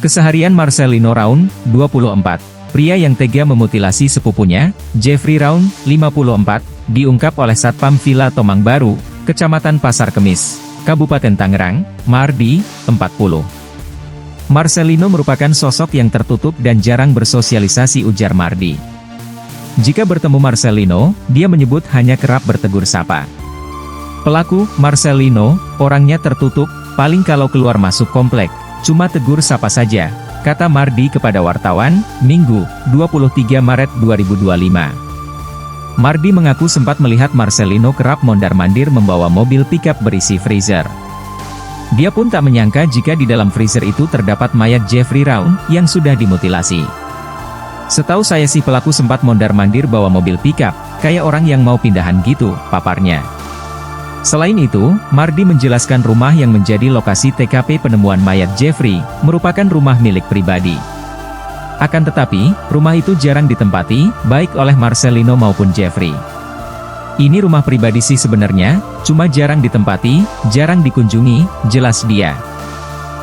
Keseharian Marcelino Raun, 24, pria yang tega memutilasi sepupunya, Jeffrey Raun, 54, diungkap oleh Satpam Villa Tomang Baru, Kecamatan Pasar Kemis, Kabupaten Tangerang, Mardi, 40. Marcelino merupakan sosok yang tertutup dan jarang bersosialisasi, ujar Mardi. Jika bertemu Marcelino, dia menyebut hanya kerap bertegur sapa. Pelaku, Marcelino, orangnya tertutup, paling kalau keluar masuk komplek, cuma tegur sapa saja, kata Mardi kepada wartawan, Minggu, 23 Maret 2025. Mardi mengaku sempat melihat Marcelino kerap mondar-mandir membawa mobil pickup berisi freezer. Dia pun tak menyangka jika di dalam freezer itu terdapat mayat Jeffrey Raun, yang sudah dimutilasi. Setahu saya sih pelaku sempat mondar-mandir bawa mobil pickup, kayak orang yang mau pindahan gitu, paparnya. Selain itu, Mardi menjelaskan rumah yang menjadi lokasi TKP penemuan mayat Jeffrey, merupakan rumah milik pribadi. Akan tetapi, rumah itu jarang ditempati, baik oleh Marcelino maupun Jeffrey. Ini rumah pribadi sih sebenarnya, cuma jarang ditempati, jarang dikunjungi, jelas dia.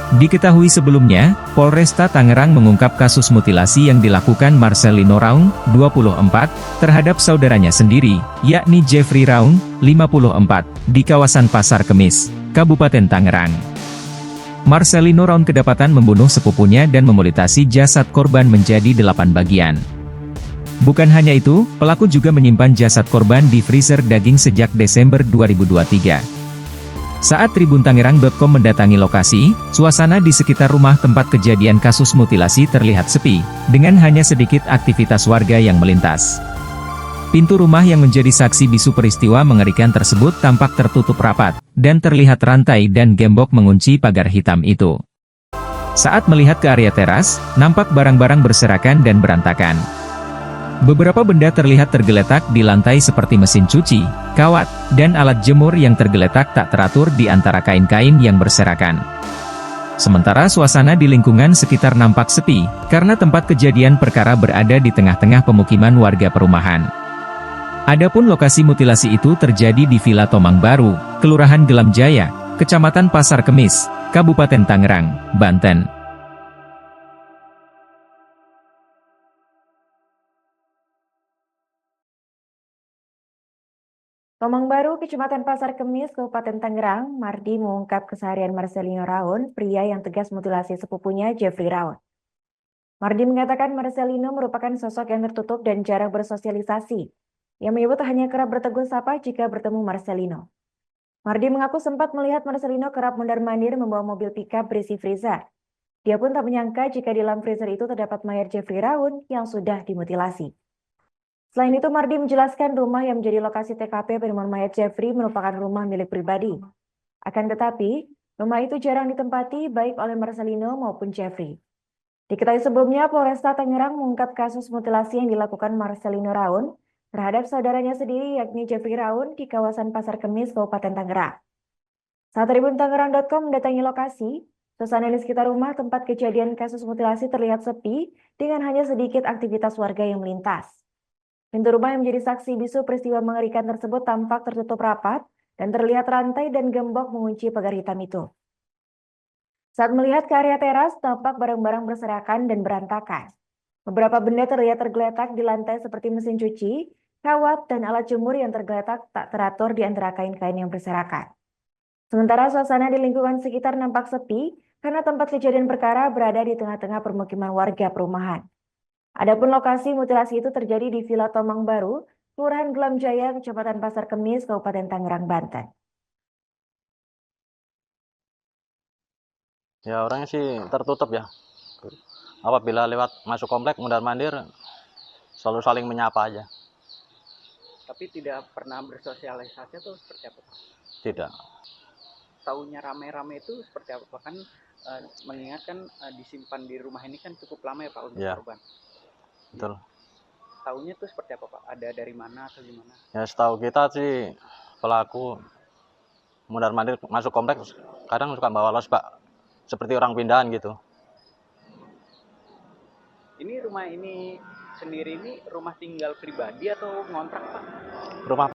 Diketahui sebelumnya, Polresta Tangerang mengungkap kasus mutilasi yang dilakukan Marcelino Raun, 24, terhadap saudaranya sendiri, yakni Jeffrey Raun, 54, di kawasan Pasar Kemis, Kabupaten Tangerang. Marcelino Raun kedapatan membunuh sepupunya dan memutasi jasad korban menjadi 8 bagian. Bukan hanya itu, pelaku juga menyimpan jasad korban di freezer daging sejak Desember 2023. Saat tribuntangerang.com mendatangi lokasi, suasana di sekitar rumah tempat kejadian kasus mutilasi terlihat sepi, dengan hanya sedikit aktivitas warga yang melintas. Pintu rumah yang menjadi saksi bisu peristiwa mengerikan tersebut tampak tertutup rapat, dan terlihat rantai dan gembok mengunci pagar hitam itu. Saat melihat ke area teras, nampak barang-barang berserakan dan berantakan. Beberapa benda terlihat tergeletak di lantai seperti mesin cuci, kawat, dan alat jemur yang tergeletak tak teratur di antara kain-kain yang berserakan. Sementara suasana di lingkungan sekitar nampak sepi, karena tempat kejadian perkara berada di tengah-tengah pemukiman warga perumahan. Adapun lokasi mutilasi itu terjadi di Villa Tomang Baru, Kelurahan Gelam Jaya, Kecamatan Pasar Kemis, Kabupaten Tangerang, Banten. Tomang Baru, Kecamatan Pasar Kemis, Kabupaten Tangerang, Mardi mengungkap keseharian Marcelino Raun, pria yang tegas mutilasi sepupunya Jeffrey Raun. Mardi mengatakan Marcelino merupakan sosok yang tertutup dan jarang bersosialisasi. Ia menyebut hanya kerap bertegur sapa jika bertemu Marcelino. Mardi mengaku sempat melihat Marcelino kerap mondar-mandir membawa mobil pickup berisi freezer. Dia pun tak menyangka jika di dalam freezer itu terdapat mayat Jeffrey Raun yang sudah dimutilasi. Selain itu, Mardi menjelaskan rumah yang menjadi lokasi TKP penemuan mayat Jeffrey merupakan rumah milik pribadi. Akan tetapi, rumah itu jarang ditempati baik oleh Marcelino maupun Jeffrey. Diketahui sebelumnya, Polresta Tangerang mengungkap kasus mutilasi yang dilakukan Marcelino Raun terhadap saudaranya sendiri yakni Jeffrey Raun di kawasan Pasar Kemis, Kabupaten Tangerang. Saat tribuntangerang.com mendatangi lokasi, suasana di sekitar rumah tempat kejadian kasus mutilasi terlihat sepi dengan hanya sedikit aktivitas warga yang melintas. Pintu rumah yang menjadi saksi bisu peristiwa mengerikan tersebut tampak tertutup rapat dan terlihat rantai dan gembok mengunci pagar hitam itu. Saat melihat ke area teras, tampak barang-barang berserakan dan berantakan. Beberapa benda terlihat tergeletak di lantai seperti mesin cuci, kawat, dan alat jemur yang tergeletak tak teratur di antara kain-kain yang berserakan. Sementara suasana di lingkungan sekitar nampak sepi karena tempat kejadian perkara berada di tengah-tengah permukiman warga perumahan. Adapun lokasi mutilasi itu terjadi di Villa Tomang Baru, Kelurahan Gelam Jaya, Kecamatan Pasar Kemis, Kabupaten Tangerang, Banten. Ya orangnya sih tertutup ya. Apabila lewat masuk komplek mondar-mandir selalu saling menyapa aja. Tapi tidak pernah bersosialisasi tuh seperti apa? Tidak. Taunya rame-rame itu seperti apa? Kan mengingat kan disimpan di rumah ini kan cukup lama ya Pak untuk korban. Betul. Taunya tuh seperti apa Pak? Ada dari mana atau gimana? Ya setahu kita sih pelaku mondar-mandir masuk komplek kadang suka bawa losbak seperti orang pindahan gitu. Ini rumah ini sendiri ini rumah tinggal pribadi atau ngontrak Pak? Rumah